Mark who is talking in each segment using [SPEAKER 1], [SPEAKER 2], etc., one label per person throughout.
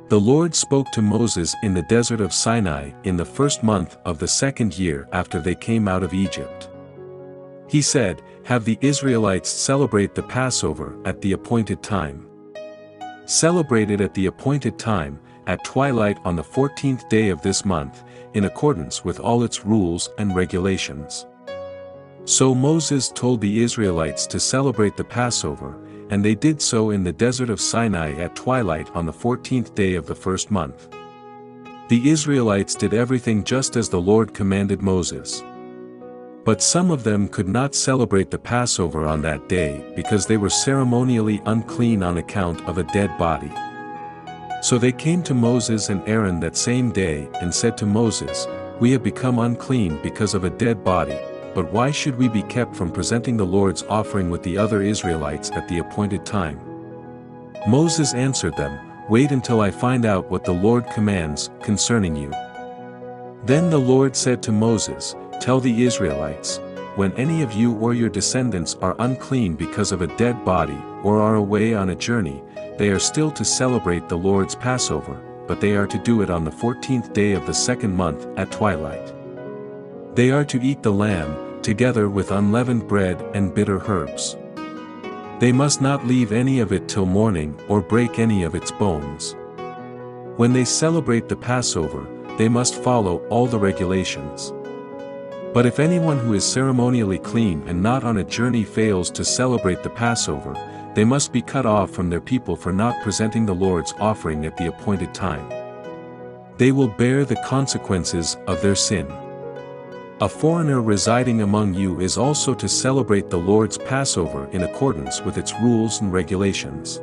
[SPEAKER 1] The Lord spoke to Moses in the desert of Sinai in the first month of the second year after they came out of Egypt. He said, "Have the Israelites celebrate the Passover at the appointed time. Celebrate it at the appointed time, at twilight on the 14th day of this month, in accordance with all its rules and regulations." So Moses told the Israelites to celebrate the Passover, and they did so in the desert of Sinai at twilight on the 14th day of the first month. The Israelites did everything just as the Lord commanded Moses. But some of them could not celebrate the Passover on that day because they were ceremonially unclean on account of a dead body. So they came to Moses and Aaron that same day and said to Moses, "We have become unclean because of a dead body, but why should we be kept from presenting the Lord's offering with the other Israelites at the appointed time?" Moses answered them, "Wait until I find out what the Lord commands concerning you." Then the Lord said to Moses, "Tell the Israelites, when any of you or your descendants are unclean because of a dead body or are away on a journey, they are still to celebrate the Lord's Passover, but they are to do it on the 14th day of the second month at twilight. They are to eat the lamb, together with unleavened bread and bitter herbs. They must not leave any of it till morning or break any of its bones. When they celebrate the Passover, they must follow all the regulations. But if anyone who is ceremonially clean and not on a journey fails to celebrate the Passover, they must be cut off from their people for not presenting the Lord's offering at the appointed time. They will bear the consequences of their sin. A foreigner residing among you is also to celebrate the Lord's Passover in accordance with its rules and regulations.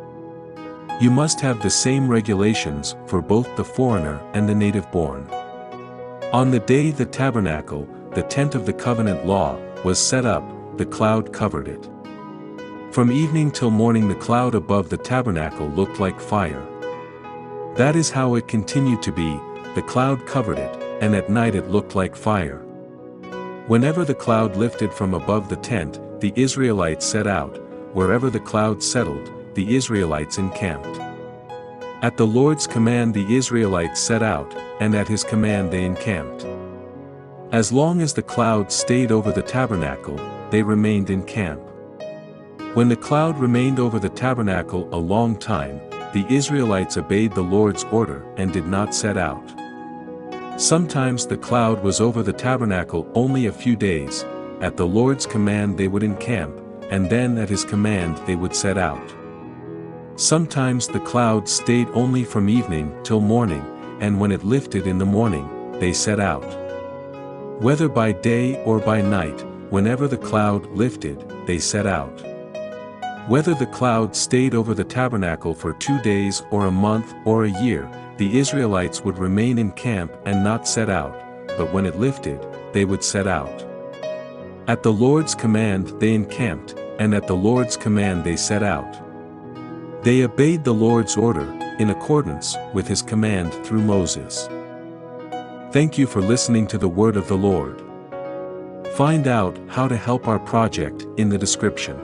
[SPEAKER 1] You must have the same regulations for both the foreigner and the native-born. On the day the tabernacle, the tent of the covenant law, was set up, the cloud covered it. From evening till morning the cloud above the tabernacle looked like fire. That is how it continued to be, the cloud covered it, and at night it looked like fire. Whenever the cloud lifted from above the tent, the Israelites set out, wherever the cloud settled, the Israelites encamped. At the Lord's command the Israelites set out, and at his command they encamped. As long as the cloud stayed over the tabernacle, they remained in camp. When the cloud remained over the tabernacle a long time, the Israelites obeyed the Lord's order and did not set out. Sometimes the cloud was over the tabernacle only a few days, at the Lord's command they would encamp, and then at his command they would set out. Sometimes the cloud stayed only from evening till morning, and when it lifted in the morning, they set out. Whether by day or by night, whenever the cloud lifted, they set out. Whether the cloud stayed over the tabernacle for 2 days or a month or a year, the Israelites would remain in camp and not set out, but when it lifted, they would set out. At the Lord's command they encamped, and at the Lord's command they set out. They obeyed the Lord's order, in accordance with his command through Moses. Thank you for listening to the word of the Lord. Find out how to help our project in the description.